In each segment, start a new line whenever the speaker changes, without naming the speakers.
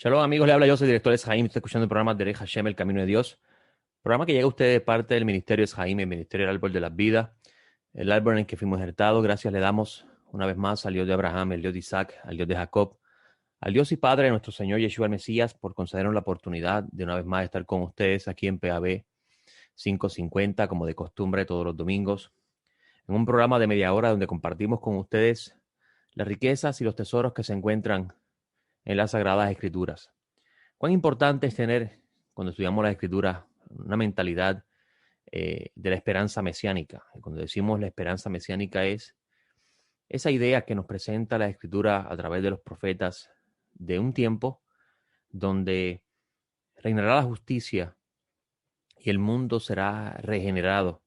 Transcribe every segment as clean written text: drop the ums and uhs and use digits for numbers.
Shalom amigos, le habla yo, soy director de Jaime, está escuchando el programa de Hashem, El Camino de Dios, programa que llega a ustedes de parte del Ministerio de Jaime, el Ministerio del Árbol de las Vidas, el árbol en el que fuimos injertados. Gracias le damos una vez más al Dios de Abraham, el Dios de Isaac, al Dios de Jacob, al Dios y Padre de nuestro Señor Yeshua el Mesías, por concedernos la oportunidad de una vez más estar con ustedes aquí en PAB 550, como de costumbre todos los domingos, en un programa de media hora donde compartimos con ustedes las riquezas y los tesoros que se encuentran en las Sagradas Escrituras. Cuán importante es tener, cuando estudiamos la Escritura, una mentalidad de la esperanza mesiánica. Y cuando decimos la esperanza mesiánica es esa idea que nos presenta la Escritura a través de los profetas de un tiempo donde reinará la justicia y el mundo será regenerado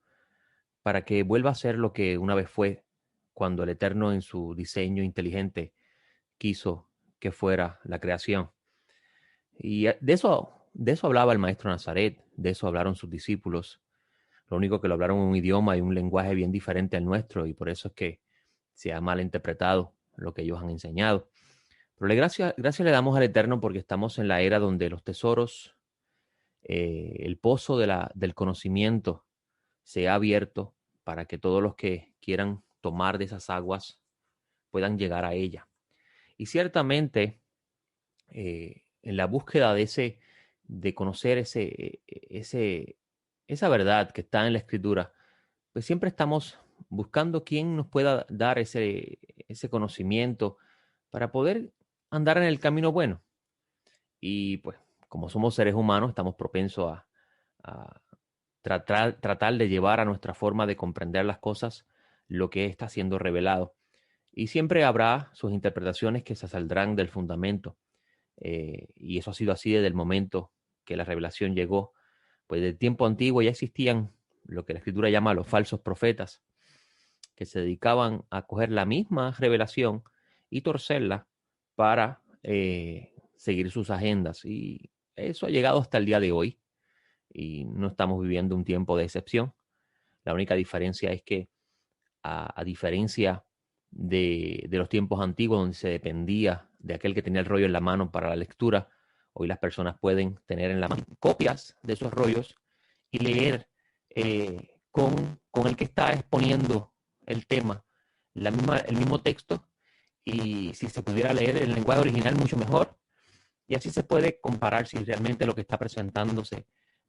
para que vuelva a ser lo que una vez fue cuando el Eterno en su diseño inteligente quiso que fuera la creación. Y de eso hablaba el maestro Nazaret, de eso hablaron sus discípulos. Lo único que lo hablaron en un idioma y un lenguaje bien diferente al nuestro, y por eso es que se ha malinterpretado lo que ellos han enseñado. Pero gracias le damos al Eterno porque estamos en la era donde los tesoros, el pozo del conocimiento se ha abierto para que todos los que quieran tomar de esas aguas puedan llegar a ella. Y ciertamente, en la búsqueda de conocer esa verdad que está en la Escritura, pues siempre estamos buscando quién nos pueda dar ese conocimiento para poder andar en el camino bueno. Y pues, como somos seres humanos, estamos propensos a tratar de llevar a nuestra forma de comprender las cosas lo que está siendo revelado. Y siempre habrá sus interpretaciones que se saldrán del fundamento. Y eso ha sido así desde el momento que la revelación llegó. Pues del tiempo antiguo ya existían lo que la Escritura llama los falsos profetas, que se dedicaban a coger la misma revelación y torcerla para seguir sus agendas. Y eso ha llegado hasta el día de hoy y no estamos viviendo un tiempo de excepción. La única diferencia es que, a diferencia de los tiempos antiguos donde se dependía de aquel que tenía el rollo en la mano para la lectura, hoy las personas pueden tener en la mano copias de esos rollos y leer con el que está exponiendo el tema, el mismo texto, y si se pudiera leer en el lenguaje original mucho mejor, y así se puede comparar si realmente lo que está presentándose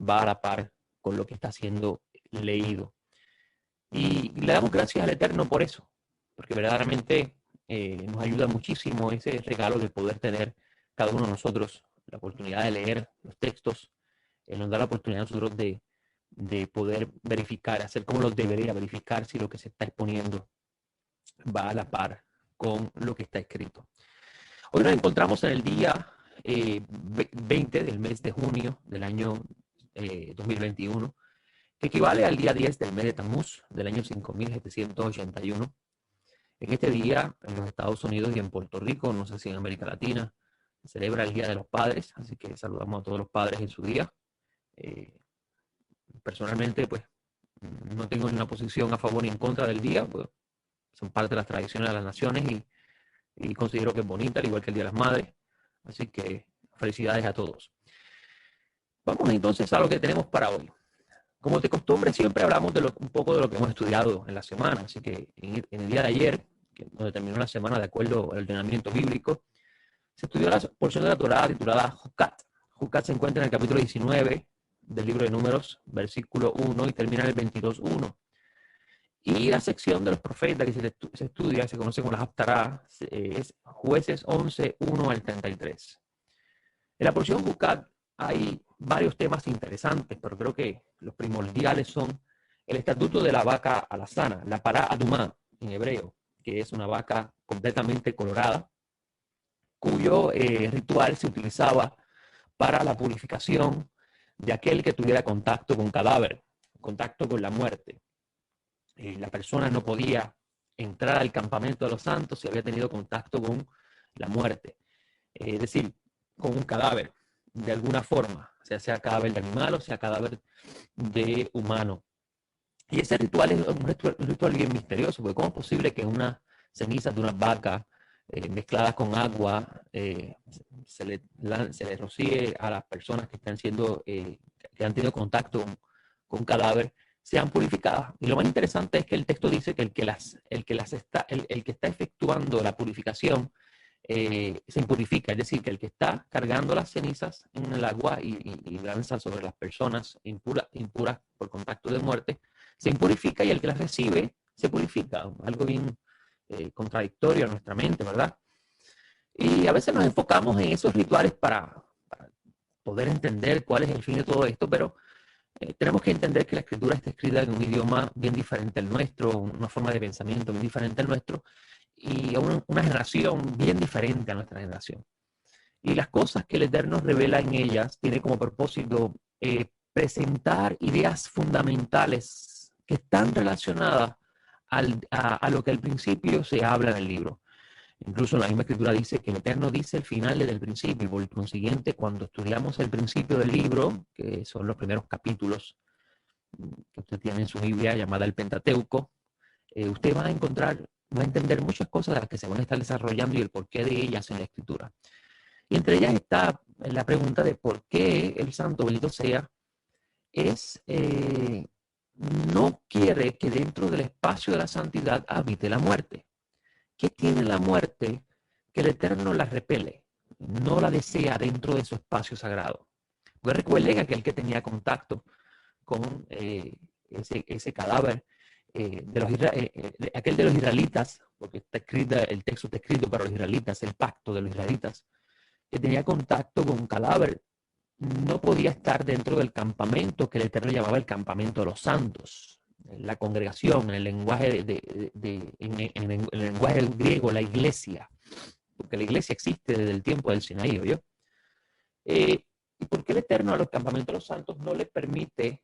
va a la par con lo que está siendo leído. Y le damos gracias al Eterno por eso, porque verdaderamente nos ayuda muchísimo ese regalo de poder tener cada uno de nosotros la oportunidad de leer los textos. Nos da la oportunidad a nosotros de poder verificar, hacer como los debería, verificar si lo que se está exponiendo va a la par con lo que está escrito. Hoy nos encontramos en el día 20 del mes de junio del año 2021, que equivale al día 10 del mes de Tammuz del año 5781. En este día, en los Estados Unidos y en Puerto Rico, no sé si en América Latina, se celebra el Día de los Padres, así que saludamos a todos los padres en su día. Eh, Personalmente, pues, no tengo ni una posición a favor ni en contra del día, pues son parte de las tradiciones de las naciones y considero que es bonita, al igual que el Día de las Madres. Así que felicidades a todos. Vamos entonces a lo que tenemos para hoy. Como de costumbre, siempre hablamos un poco de lo que hemos estudiado en la semana. Así que en el día de ayer, donde terminó la semana de acuerdo al ordenamiento bíblico, se estudió la porción de la Torá titulada Jucat. Jucat se encuentra en el capítulo 19 del libro de Números, versículo 1, y termina en el 22:1. Y la sección de los profetas que se estudia, se conoce como la Haftará, es Jueces 11, 1 al 33. En la porción Jucat hay varios temas interesantes, pero creo que los primordiales son el estatuto de la vaca alazana, la pará adumá en hebreo, que es una vaca completamente colorada, cuyo ritual se utilizaba para la purificación de aquel que tuviera contacto con cadáver, contacto con la muerte. La persona no podía entrar al campamento de los santos si había tenido contacto con la muerte, es decir, con un cadáver de alguna forma, sea cadáver de animal o sea cadáver de humano. Y ese ritual es un ritual bien misterioso, porque ¿cómo es posible que unas cenizas de una vaca mezcladas con agua se le rocíe a las personas que están siendo, que han tenido contacto con cadáver, sean purificadas. Y lo más interesante es que el texto dice que el que está efectuando la purificación se impurifica, es decir, que el que está cargando las cenizas en el agua y lanza sobre las personas impuras por contacto de muerte, se impurifica, y el que las recibe se purifica. Algo bien contradictorio a nuestra mente, ¿verdad? Y a veces nos enfocamos en esos rituales para poder entender cuál es el fin de todo esto, pero tenemos que entender que la escritura está escrita en un idioma bien diferente al nuestro, una forma de pensamiento bien diferente al nuestro, y a una generación bien diferente a nuestra generación. Y las cosas que el Eterno revela en ellas tiene como propósito presentar ideas fundamentales que están relacionadas a lo que al principio se habla en el libro. Incluso la misma escritura dice que el Eterno dice el final del principio, y por consiguiente, cuando estudiamos el principio del libro, que son los primeros capítulos que usted tiene en su Biblia llamada el Pentateuco, usted va a entender muchas cosas de las que se van a estar desarrollando y el porqué de ellas en la escritura. Y entre ellas está la pregunta de por qué el santo, bendito sea, no quiere que dentro del espacio de la santidad habite la muerte. ¿Qué tiene la muerte que el Eterno la repele? No la desea dentro de su espacio sagrado. Pues recuerden aquel que tenía contacto con ese cadáver, aquel de los israelitas, porque el texto está escrito para los israelitas, el pacto de los israelitas, que tenía contacto con un cadáver, no podía estar dentro del campamento que el Eterno llamaba el campamento de los santos. La congregación, en el lenguaje en el lenguaje griego, la iglesia, porque la iglesia existe desde el tiempo del Sinaí, ¿yo? ¿Y por qué el Eterno a los campamentos de los santos no le permite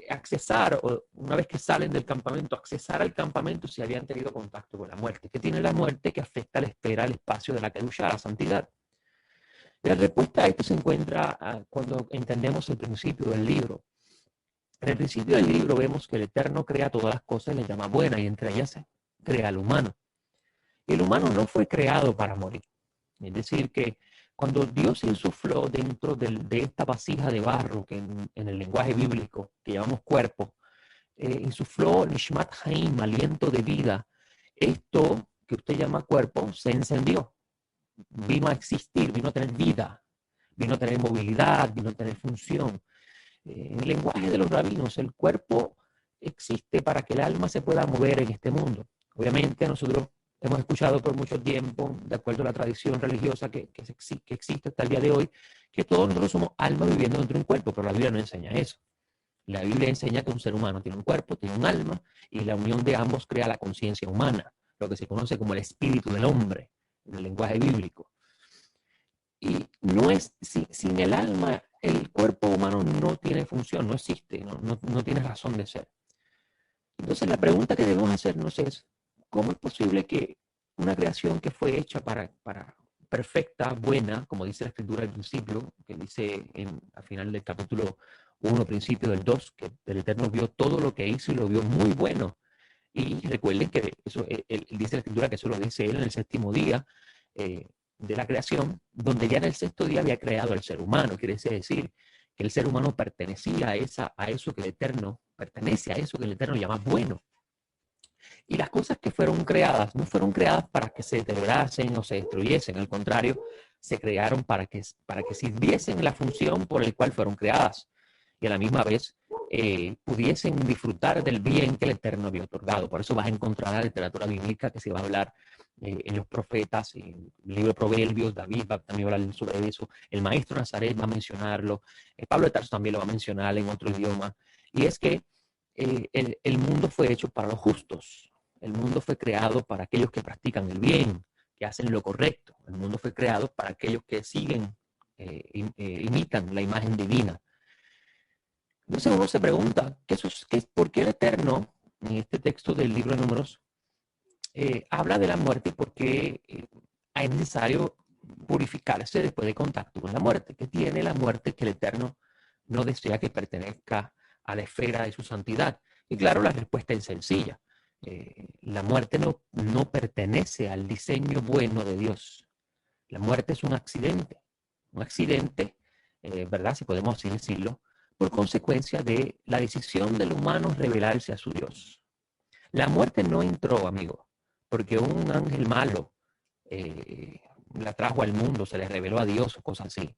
accesar, o una vez que salen del campamento, accesar al campamento si habían tenido contacto con la muerte? ¿Qué tiene la muerte que afecta la espera, el espacio de la Kedusha, la santidad? Y la respuesta a esto se encuentra cuando entendemos el principio del libro. En el principio del libro vemos que el Eterno crea todas las cosas y las llama buenas, y entre ellas crea al humano. Y el humano no fue creado para morir. Es decir, que cuando Dios insufló dentro de esta vasija de barro, que en el lenguaje bíblico que llamamos cuerpo, insufló Nishmat Haim, aliento de vida, esto que usted llama cuerpo se encendió, vino a existir, vino a tener vida, vino a tener movilidad, vino a tener función. En el lenguaje de los rabinos, el cuerpo existe para que el alma se pueda mover en este mundo. Obviamente nosotros hemos escuchado por mucho tiempo, de acuerdo a la tradición religiosa que existe hasta el día de hoy, que todos nosotros somos almas viviendo dentro de un cuerpo, pero la Biblia no enseña eso. La Biblia enseña que un ser humano tiene un cuerpo, tiene un alma, y la unión de ambos crea la conciencia humana, lo que se conoce como el espíritu del hombre, en el lenguaje bíblico. Y no es, sin el alma, el cuerpo humano no tiene función, no existe, no tiene razón de ser. Entonces la pregunta que debemos hacernos es, ¿cómo es posible que una creación que fue hecha para perfecta, buena, como dice la escritura al principio, que dice al final del capítulo 1, principio del 2, que el Eterno vio todo lo que hizo y lo vio muy bueno? Y recuerden que eso, dice la escritura que eso lo dice él en el séptimo día de la creación, donde ya en el sexto día había creado al ser humano. Quiere decir que el ser humano pertenecía a eso que el Eterno, pertenece a eso que el Eterno llama bueno. Y las cosas que fueron creadas no fueron creadas para que se deteriorasen o se destruyesen, al contrario, se crearon para que sirviesen la función por la cual fueron creadas, y a la misma vez pudiesen disfrutar del bien que el Eterno había otorgado. Por eso vas a encontrar la literatura bíblica que se va a hablar en los profetas, en el libro de Proverbios. David va también a hablar sobre eso, el maestro Nazaret va a mencionarlo, Pablo de Tarso también lo va a mencionar en otro idioma, y es que el mundo fue hecho para los justos. El mundo fue creado para aquellos que practican el bien, que hacen lo correcto. El mundo fue creado para aquellos que siguen, imitan la imagen divina. Entonces uno se pregunta, ¿por qué el Eterno, en este texto del libro de Números, habla de la muerte? ¿Por qué es necesario purificarse después de contacto con la muerte? ¿Qué tiene la muerte que el Eterno no desea que pertenezca a la esfera de su santidad? Y claro, la respuesta es sencilla. La muerte no pertenece al diseño bueno de Dios. La muerte es un accidente, ¿verdad? Si podemos así decirlo, por consecuencia de la decisión del humano rebelarse a su Dios. La muerte no entró, amigo, porque un ángel malo la trajo al mundo, se le reveló a Dios o cosas así.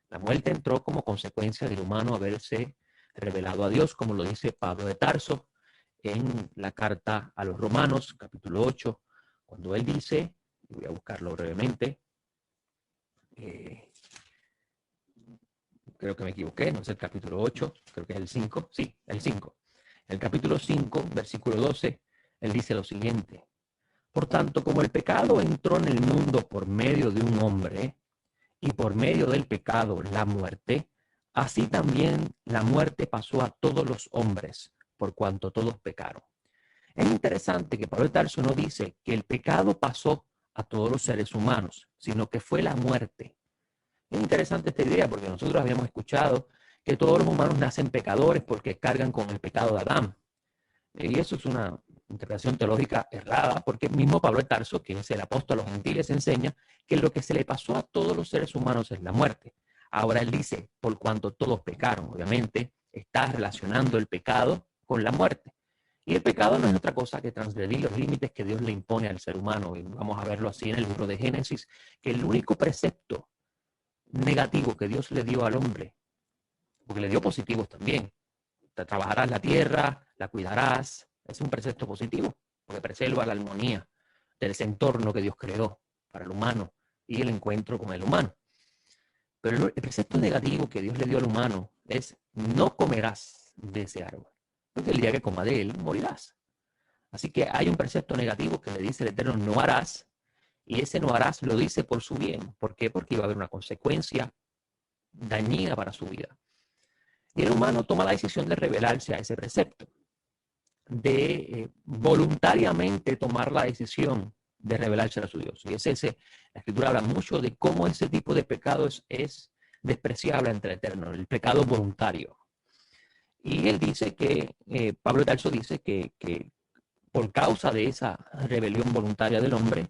La muerte entró como consecuencia del humano haberse revelado a Dios, como lo dice Pablo de Tarso en la carta a los Romanos, capítulo 8, cuando él dice, voy a buscarlo brevemente, creo que me equivoqué, no es el capítulo 8, creo que es el 5, sí, el 5. El capítulo 5, versículo 12, él dice lo siguiente: por tanto, como el pecado entró en el mundo por medio de un hombre, y por medio del pecado la muerte, así también la muerte pasó a todos los hombres, por cuanto todos pecaron. Es interesante que Pablo de Tarso no dice que el pecado pasó a todos los seres humanos, sino que fue la muerte. Es interesante esta idea porque nosotros habíamos escuchado que todos los humanos nacen pecadores porque cargan con el pecado de Adán. Y eso es una interpretación teológica errada, porque mismo Pablo de Tarso, que es el apóstol a los gentiles, enseña que lo que se le pasó a todos los seres humanos es la muerte. Ahora él dice, por cuanto todos pecaron, obviamente está relacionando el pecado con la muerte. Y el pecado no es otra cosa que transgredir los límites que Dios le impone al ser humano. Y vamos a verlo así en el libro de Génesis, que el único precepto negativo que Dios le dio al hombre, porque le dio positivos también, trabajarás la tierra, la cuidarás, es un precepto positivo, porque preserva la armonía del entorno que Dios creó para el humano y el encuentro con el humano. Pero el precepto negativo que Dios le dio al humano es: no comerás de ese árbol, porque el día que comas de él morirás. Así que hay un precepto negativo que le dice el Eterno: no harás, y ese no harás lo dice por su bien. ¿Por qué? Porque iba a haber una consecuencia dañina para su vida. Y el humano toma la decisión de rebelarse a ese precepto, de voluntariamente tomar la decisión de rebelarse a su Dios. Y es ese, la Escritura habla mucho de cómo ese tipo de pecado es despreciable ante el Eterno, el pecado voluntario. Y él dice que, Pablo de Tarso dice que por causa de esa rebelión voluntaria del hombre,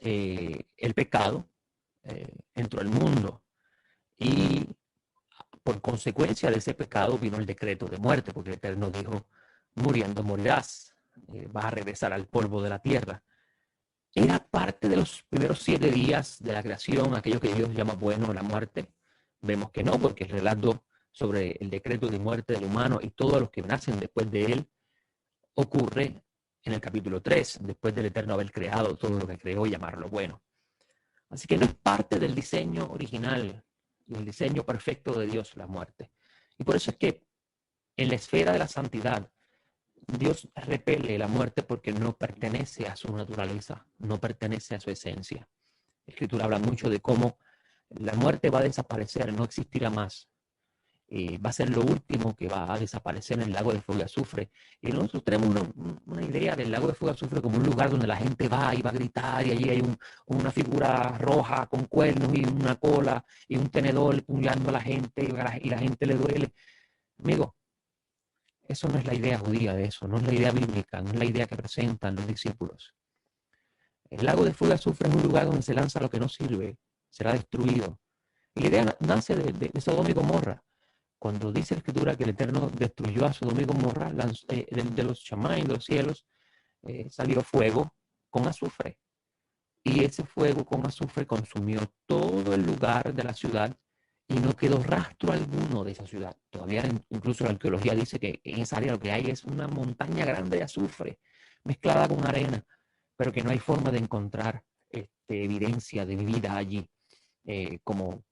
el pecado entró al mundo. Y por consecuencia de ese pecado vino el decreto de muerte, porque el Eterno dijo: muriendo morirás, vas a regresar al polvo de la tierra. Era parte de los primeros 7 días de la creación, aquello que Dios llama bueno, la muerte. Vemos que no, porque el relato sobre el decreto de muerte del humano y todos los que nacen después de él ocurre en el capítulo 3, después del Eterno haber creado todo lo que creó y llamarlo bueno. Así que no es parte del diseño original y el diseño perfecto de Dios la muerte. Y por eso es que en la esfera de la santidad, Dios repele la muerte porque no pertenece a su naturaleza, no pertenece a su esencia. La Escritura habla mucho de cómo la muerte va a desaparecer, no existirá más. Va a ser lo último que va a desaparecer en el lago de fuego y azufre. Y nosotros tenemos una idea del lago de fuego y azufre como un lugar donde la gente va y va a gritar, y allí hay una figura roja con cuernos y una cola y un tenedor puñalando a la gente, y la gente le duele. Amigo, eso no es la idea judía de eso, no es la idea bíblica, no es la idea que presentan los discípulos. El lago de fuego y azufre es un lugar donde se lanza lo que no sirve, será destruido. Y la idea nace de Sodoma y Gomorra. Cuando dice la Escritura que el Eterno destruyó a Sodoma y Gomorra, de los Shamay, de los cielos, salió fuego con azufre. Y ese fuego con azufre consumió todo el lugar de la ciudad y no quedó rastro alguno de esa ciudad. Todavía incluso la arqueología dice que en esa área lo que hay es una montaña grande de azufre mezclada con arena, pero que no hay forma de encontrar evidencia de vida allí, como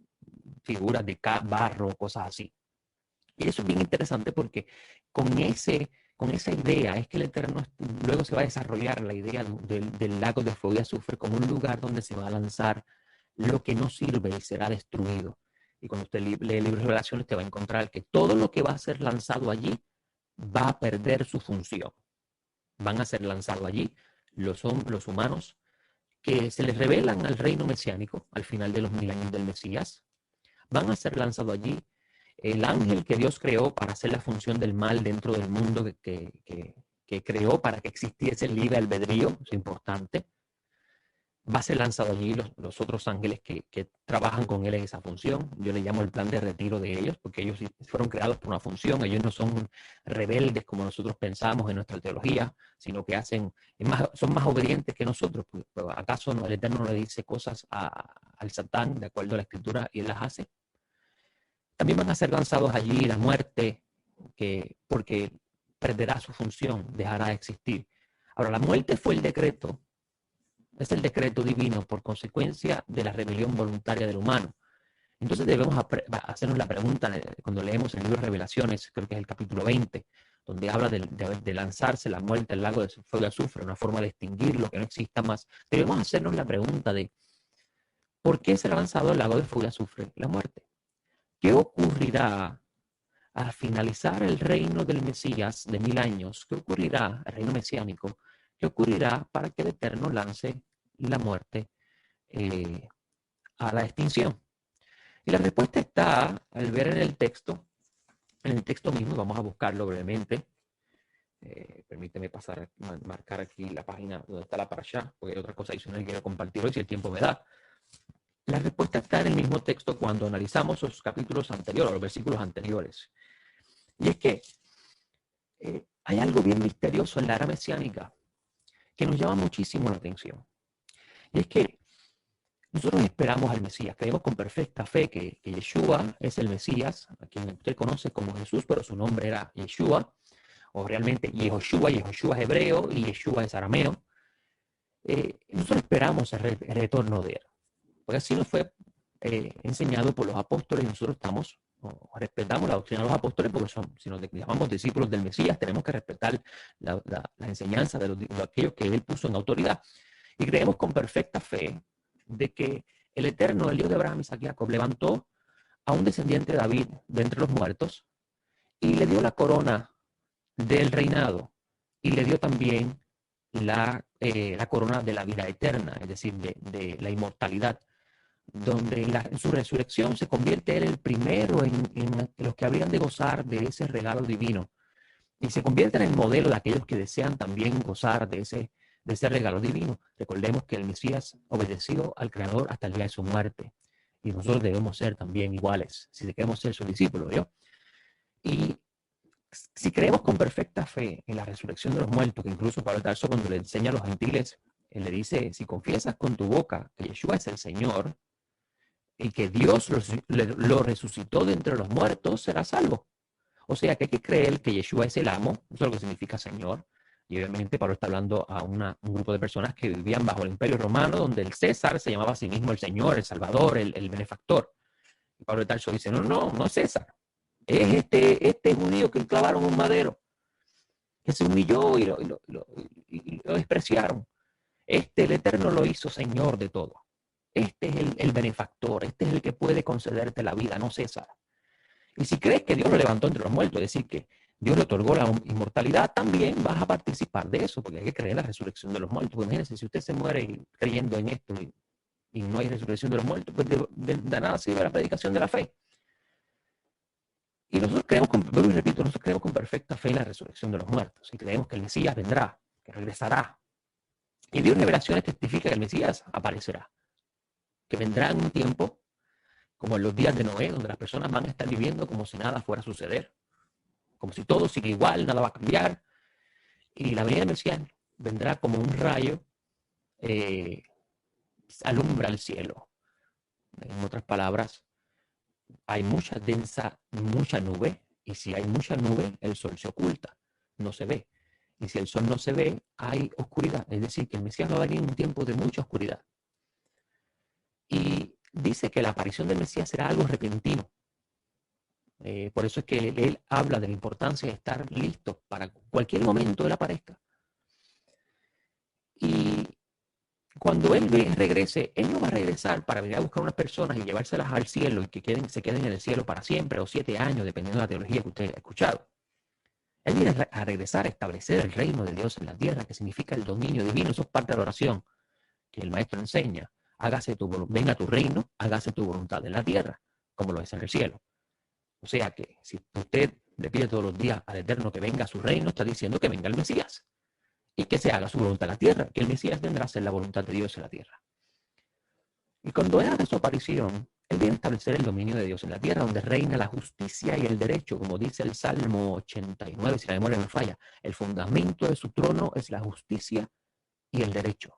figuras de barro, cosas así. Y eso es bien interesante porque con esa idea es que el Eterno luego se va a desarrollar la idea del lago de fuego y azufre como un lugar donde se va a lanzar lo que no sirve y será destruido. Y cuando usted lee el libro de Revelaciones, te va a encontrar que todo lo que va a ser lanzado allí va a perder su función. Van a ser lanzados allí los humanos que se les revelan al reino mesiánico al final de los 1000 años del Mesías. Van a ser lanzados allí el ángel que Dios creó para hacer la función del mal dentro del mundo que creó para que existiese el libre albedrío, es importante. va a ser lanzado allí los otros ángeles que trabajan con él en esa función. Yo le llamo el plan de retiro de ellos, porque ellos fueron creados por una función. Ellos no son rebeldes como nosotros pensamos en nuestra teología, sino que son más obedientes que nosotros. Pero ¿acaso el Eterno no le dice cosas al Satán de acuerdo a la Escritura y él las hace? También van a ser lanzados allí la muerte, porque perderá su función, dejará de existir. Ahora, la muerte fue el decreto. Es el decreto divino por consecuencia de la rebelión voluntaria del humano. Entonces debemos hacernos la pregunta cuando leemos el libro de Revelaciones, creo que es el capítulo 20, donde habla de lanzarse la muerte al lago de fuego y azufre, una forma de extinguirlo, que no exista más. Debemos hacernos la pregunta de ¿por qué será lanzado al lago de fuego y azufre la muerte? ¿Qué ocurrirá al finalizar el reino del Mesías de 1000 años? ¿Qué ocurrirá, el reino mesiánico? ¿Qué ocurrirá para que el Eterno lance la muerte a la extinción? Y la respuesta está al ver en el texto mismo. Vamos a buscarlo brevemente. Permíteme marcar aquí la página donde está la parashá, porque hay otra cosa adicional que quiero compartir hoy si el tiempo me da. La respuesta está en el mismo texto cuando analizamos los capítulos anteriores, los versículos anteriores. Y es que hay algo bien misterioso en la era mesiánica que nos llama muchísimo la atención. Y es que nosotros esperamos al Mesías, creemos con perfecta fe que Yeshua es el Mesías, a quien usted conoce como Jesús, pero su nombre era Yeshua, o realmente Yehoshua. Yehoshua es hebreo y Yeshua es arameo. Nosotros esperamos el retorno de él, porque así nos fue enseñado por los apóstoles, y nosotros respetamos la doctrina de los apóstoles, porque si nos llamamos discípulos del Mesías, tenemos que respetar la enseñanza de aquellos que él puso en autoridad. Y creemos con perfecta fe de que el Eterno, el Dios de Abraham, Isaac y Jacob, levantó a un descendiente de David de entre los muertos y le dio la corona del reinado y le dio también la corona de la vida eterna, es decir, de la inmortalidad, donde en su resurrección se convierte él el primero en los que habrían de gozar de ese regalo divino y se convierte en el modelo de aquellos que desean también gozar de ese regalo divino. Recordemos que el Mesías obedeció al Creador hasta el día de su muerte. Y nosotros debemos ser también iguales, si queremos ser sus discípulos, ¿yo? Y si creemos con perfecta fe en la resurrección de los muertos, que incluso Pablo Tarso cuando le enseña a los gentiles, él le dice, si confiesas con tu boca que Yeshua es el Señor y que Dios lo resucitó de entre los muertos, serás salvo. O sea que hay que creer que Yeshua es el amo, eso es lo que significa Señor. Y obviamente Pablo está hablando a un grupo de personas que vivían bajo el Imperio Romano, donde el César se llamaba a sí mismo el Señor, el Salvador, el benefactor. Y Pablo de Tarso dice, no es César. Es este judío que clavaron un madero, que se humilló y lo despreciaron. El Eterno lo hizo Señor de todo. Este es el benefactor, este es el que puede concederte la vida, no César. Y si crees que Dios lo levantó entre los muertos, es decir, que Dios le otorgó la inmortalidad, también vas a participar de eso, porque hay que creer en la resurrección de los muertos. Pues imagínense, si usted se muere creyendo en esto y no hay resurrección de los muertos, pues de nada sirve la predicación de la fe. Y nosotros creemos, nosotros creemos con perfecta fe en la resurrección de los muertos. Y creemos que el Mesías vendrá, que regresará. Y Dios en revelaciones testifica que el Mesías aparecerá, que vendrá en un tiempo como en los días de Noé, donde las personas van a estar viviendo como si nada fuera a suceder, como si todo sigue igual, nada va a cambiar. Y la venida del Mesías vendrá como un rayo, alumbra el cielo. En otras palabras, hay mucha nube, y si hay mucha nube, el sol se oculta, no se ve. Y si el sol no se ve, hay oscuridad. Es decir, que el Mesías va a venir en un tiempo de mucha oscuridad. Y dice que la aparición del Mesías será algo repentino. Por eso es que él habla de la importancia de estar listo para cualquier momento él aparezca. Y cuando él regrese, él no va a regresar para venir a buscar unas personas y llevárselas al cielo y que se queden en el cielo para siempre o 7 años, dependiendo de la teología que usted haya escuchado. Él viene a regresar a establecer el reino de Dios en la tierra, que significa el dominio divino. Eso es parte de la oración que el maestro enseña. Venga tu reino, hágase tu voluntad en la tierra, como lo es en el cielo. O sea que si usted le pide todos los días al Eterno que venga a su reino, está diciendo que venga el Mesías y que se haga su voluntad en la tierra, que el Mesías vendrá a hacer la voluntad de Dios en la tierra. Y cuando Él hace su aparición, Él viene a establecer el dominio de Dios en la tierra, donde reina la justicia y el derecho, como dice el Salmo 89, si la memoria no falla. El fundamento de su trono es la justicia y el derecho.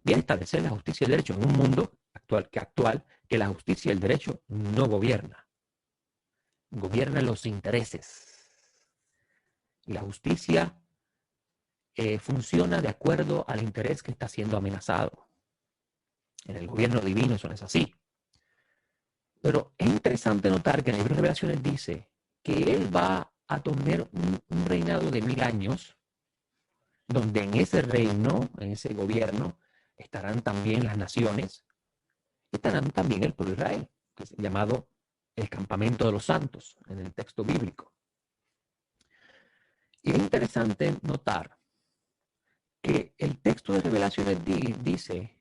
Viene a establecer la justicia y el derecho en un mundo actual que la justicia y el derecho no gobierna. Gobiernan los intereses. Y la justicia funciona de acuerdo al interés que está siendo amenazado. En el gobierno divino eso no es así. Pero es interesante notar que en el libro de Revelaciones dice que Él va a tener un reinado de 1000 años, donde en ese reino, en ese gobierno, estarán también las naciones, estarán también el pueblo de Israel, que es llamado el campamento de los santos en el texto bíblico. Y es interesante notar que el texto de Revelaciones dice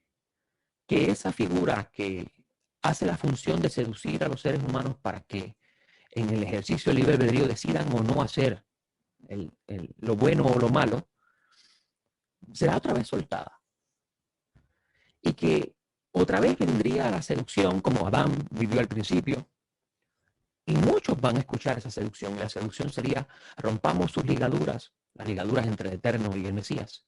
que esa figura que hace la función de seducir a los seres humanos para que en el ejercicio del libre albedrío decidan o no hacer lo bueno o lo malo, será otra vez soltada. Y que otra vez vendría la seducción como Adán vivió al principio. Y muchos van a escuchar esa seducción. La seducción sería: rompamos sus ligaduras, las ligaduras entre el Eterno y el Mesías.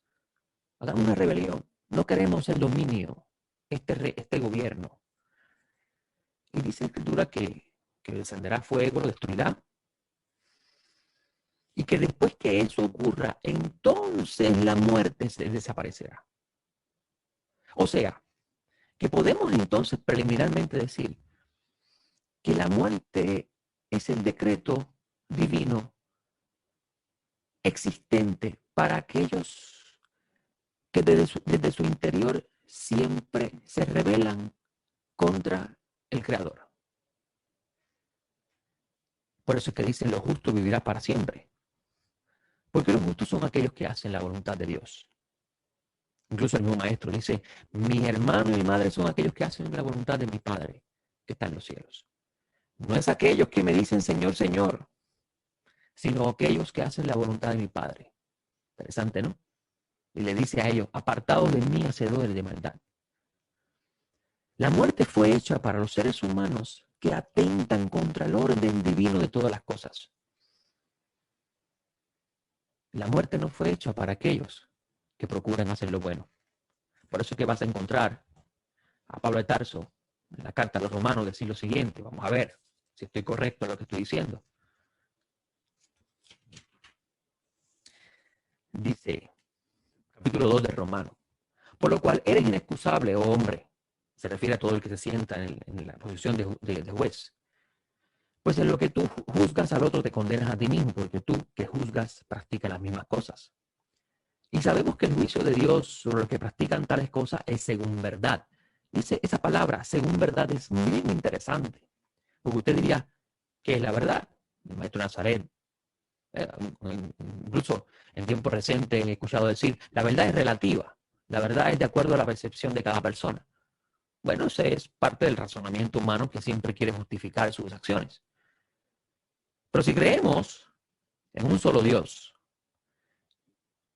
Hagamos una rebelión. No queremos el dominio, este gobierno. Y dice la Escritura que descenderá fuego, lo destruirá. Y que después que eso ocurra, entonces la muerte se desaparecerá. O sea, que podemos entonces preliminarmente decir que la muerte es el decreto divino existente para aquellos que desde su interior siempre se rebelan contra el Creador. Por eso es que dicen: lo justo vivirá para siempre. Porque los justos son aquellos que hacen la voluntad de Dios. Incluso el mismo maestro dice: mi hermano y mi madre son aquellos que hacen la voluntad de mi Padre que está en los cielos. No es aquellos que me dicen Señor, Señor, sino aquellos que hacen la voluntad de mi Padre. Interesante, ¿no? Y le dice a ellos: apartados de mí, hacedores de maldad. La muerte fue hecha para los seres humanos que atentan contra el orden divino de todas las cosas. La muerte no fue hecha para aquellos que procuran hacer lo bueno. Por eso es que vas a encontrar a Pablo de Tarso en la carta a los romanos decir lo siguiente. Vamos a ver si estoy correcto en lo que estoy diciendo. Dice, capítulo 2 de Romano: por lo cual eres inexcusable, oh hombre. Se refiere a todo el que se sienta en la posición de juez. Pues en lo que tú juzgas al otro te condenas a ti mismo, porque tú que juzgas practicas las mismas cosas. Y sabemos que el juicio de Dios sobre los que practican tales cosas es según verdad. Dice esa palabra, según verdad, es bien interesante. Porque usted diría: ¿qué es la verdad? El maestro Nazaret. Incluso en tiempo reciente he escuchado decir: la verdad es relativa. La verdad es de acuerdo a la percepción de cada persona. Bueno, ese es parte del razonamiento humano que siempre quiere justificar sus acciones. Pero si creemos en un solo Dios,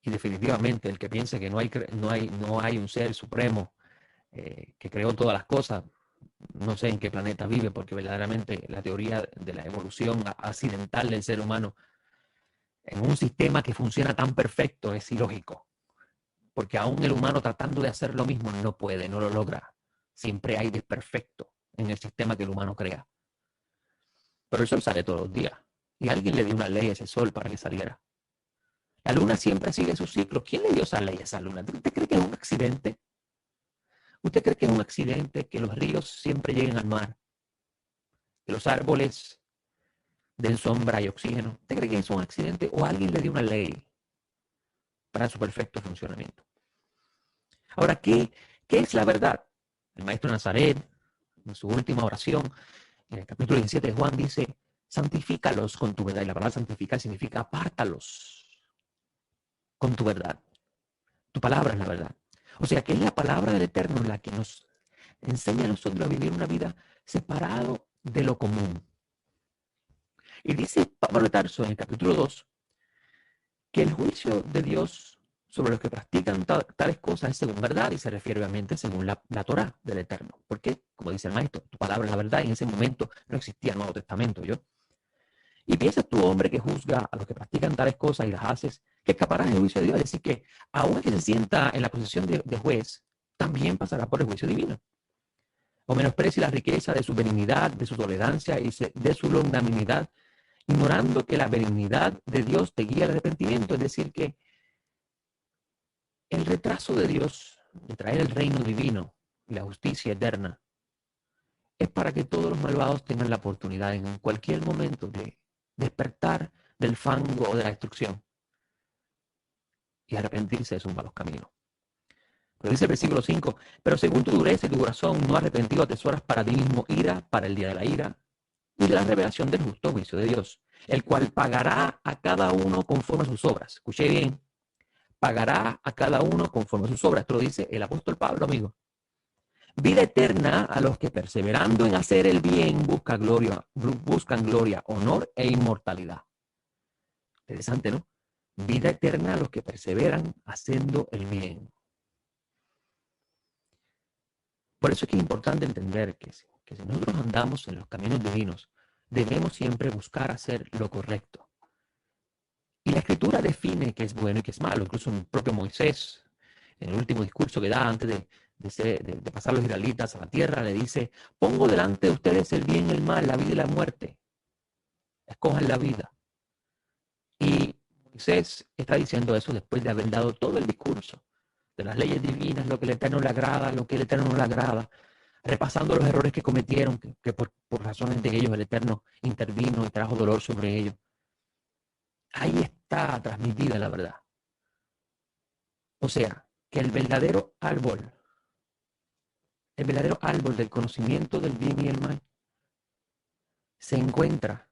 y definitivamente el que piense que no hay un ser supremo que creó todas las cosas, no sé en qué planeta vive, porque verdaderamente la teoría de la evolución accidental del ser humano en un sistema que funciona tan perfecto es ilógico, porque aún el humano tratando de hacer lo mismo no puede, no lo logra. Siempre hay desperfecto en el sistema que el humano crea. Pero el sol sale todos los días y alguien le dio una ley a ese sol para que saliera. La luna siempre sigue su ciclo. ¿Quién le dio esa ley a esa luna? ¿Usted cree que es un accidente? ¿Usted cree que es un accidente que los ríos siempre lleguen al mar? Que los árboles den sombra y oxígeno. ¿Usted cree que es un accidente o alguien le dio una ley para su perfecto funcionamiento? Ahora, ¿qué es la verdad? El maestro Nazaret, en su última oración, en el capítulo 17 de Juan, dice: santifícalos con tu verdad. Y la palabra santificar significa apártalos con tu verdad. Tu palabra es la verdad. O sea, que es la palabra del Eterno la que nos enseña a nosotros a vivir una vida separado de lo común. Y dice Pablo de Tarso en el capítulo 2 que el juicio de Dios sobre los que practican tales cosas es según verdad, y se refiere obviamente según la Torá del Eterno. Porque, como dice el maestro, tu palabra es la verdad, y en ese momento no existía el Nuevo Testamento, ¿yo? Y piensas tú, hombre, que juzga a los que practican tales cosas y las haces, que escaparás del juicio de Dios. Es decir, que aun que se sienta en la posición de juez, también pasará por el juicio divino. O menosprecie la riqueza de su benignidad, de su tolerancia y de su longanimidad, ignorando que la benignidad de Dios te guía al arrepentimiento. Es decir, que el retraso de Dios de traer el reino divino y la justicia eterna es para que todos los malvados tengan la oportunidad en cualquier momento de despertar del fango o de la destrucción y arrepentirse de sus malos caminos. Pero dice el versículo 5, pero según tu dureza y tu corazón no arrepentido atesoras para ti mismo ira para el día de la ira y de la revelación del justo juicio de Dios, el cual pagará a cada uno conforme a sus obras. Escuché bien, pagará a cada uno conforme a sus obras. Esto lo dice el apóstol Pablo, amigo. Vida eterna a los que perseverando en hacer el bien buscan gloria, honor e inmortalidad. Interesante, ¿no? Vida eterna a los que perseveran haciendo el bien. Por eso es que es importante entender que si nosotros andamos en los caminos divinos, debemos siempre buscar hacer lo correcto. Y la Escritura define qué es bueno y qué es malo. Incluso el propio Moisés, en el último discurso que da antes de pasar los israelitas a la tierra, le dice, pongo delante de ustedes el bien y el mal, la vida y la muerte. Escojan la vida. Y Moisés está diciendo eso después de haber dado todo el discurso de las leyes divinas, lo que el Eterno le agrada, lo que el Eterno no le agrada, repasando los errores que cometieron, que por razones de ellos el Eterno intervino y trajo dolor sobre ellos. Ahí está transmitida la verdad. O sea, que el verdadero árbol del conocimiento del bien y el mal, se encuentra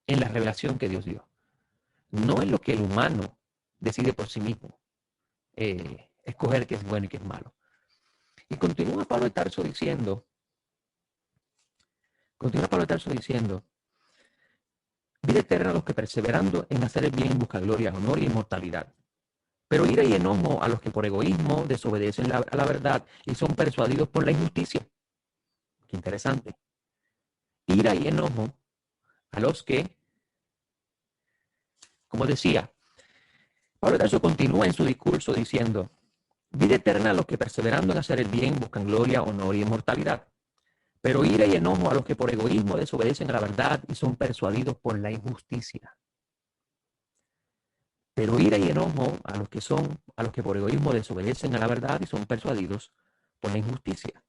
en la revelación que Dios dio. No en lo que el humano decide por sí mismo, escoger qué es bueno y qué es malo. Y continúa Pablo de Tarso diciendo, vida eterna a los que perseverando en hacer el bien buscan gloria, honor y inmortalidad. Pero ira y enojo a los que por egoísmo desobedecen a la verdad y son persuadidos por la injusticia. Qué interesante. Ira y enojo a los que, como decía, Pablo de Tarso continúa en su discurso diciendo, vida eterna a los que perseverando en hacer el bien buscan gloria, honor y inmortalidad. Pero ira y enojo a los que por egoísmo desobedecen a la verdad y son persuadidos por la injusticia. Pero ira y enojo a los que por egoísmo desobedecen a la verdad y son persuadidos por la injusticia.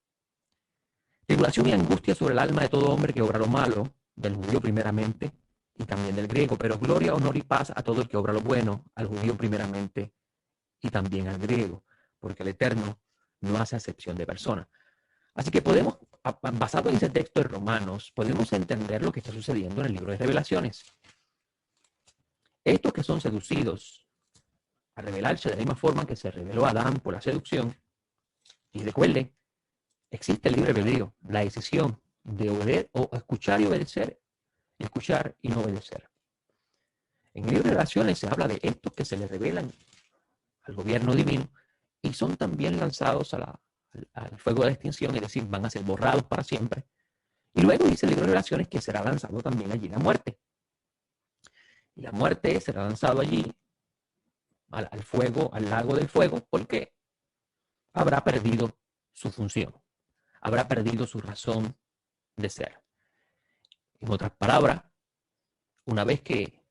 Tribulación y angustia sobre el alma de todo hombre que obra lo malo, del judío primeramente y también del griego, pero gloria, honor y paz a todo el que obra lo bueno, al judío primeramente y también al griego, porque el Eterno no hace acepción de personas. Así que podemos, basado en ese texto de Romanos, podemos entender lo que está sucediendo en el libro de Revelaciones. Estos que son seducidos a rebelarse de la misma forma que se reveló Adán por la seducción, y recuerden, existe el libre albedrío, la decisión de obedecer o escuchar y obedecer, escuchar y no obedecer. En el libro de Revelaciones se habla de estos que se les revelan al gobierno divino y son también lanzados al fuego de la extinción, es decir, van a ser borrados para siempre. Y luego dice el libro de Revelaciones que será lanzado también allí la muerte. Y la muerte será lanzado allí al fuego, al lago del fuego, porque habrá perdido su función, habrá perdido su razón de ser. En otras palabras, una vez que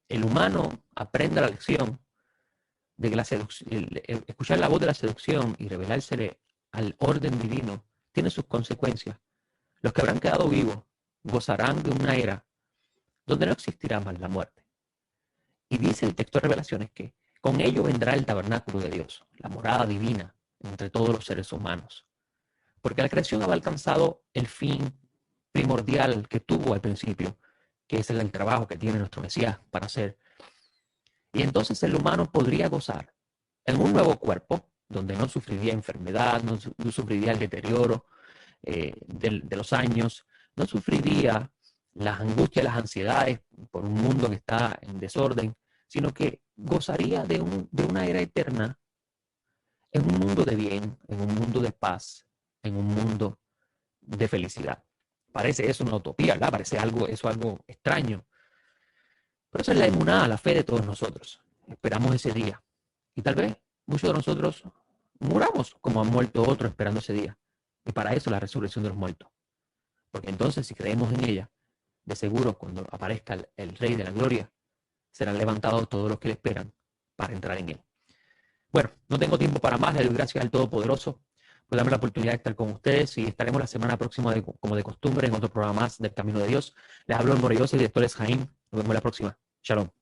el humano aprenda la lección de que escuchar la voz de la seducción y revelársele al orden divino tiene sus consecuencias, los que habrán quedado vivos gozarán de una era donde no existirá más la muerte. Y dice el texto de Revelaciones que con ello vendrá el tabernáculo de Dios, la morada divina entre todos los seres humanos. Porque la creación había alcanzado el fin primordial que tuvo al principio, que es el trabajo que tiene nuestro Mesías para hacer. Y entonces el humano podría gozar en un nuevo cuerpo, donde no sufriría enfermedad, no sufriría el deterioro de los años, no sufriría las angustias, las ansiedades por un mundo que está en desorden, sino que gozaría de una era eterna en un mundo de bien, en un mundo de paz, en un mundo de felicidad. Parece eso una utopía, ¿verdad? Parece algo extraño. Pero esa es la emuná, la fe de todos nosotros. Esperamos ese día. Y tal vez muchos de nosotros muramos como han muerto otros esperando ese día. Y para eso la resurrección de los muertos. Porque entonces, si creemos en ella, de seguro cuando aparezca el Rey de la Gloria, serán levantados todos los que le esperan para entrar en él. Bueno, no tengo tiempo para más. Le doy gracias al Todopoderoso por darme la oportunidad de estar con ustedes y estaremos la semana próxima, como de costumbre, en otro programa más del Camino de Dios. Les hablo el maravilloso director Jaime. Nos vemos la próxima. Shalom.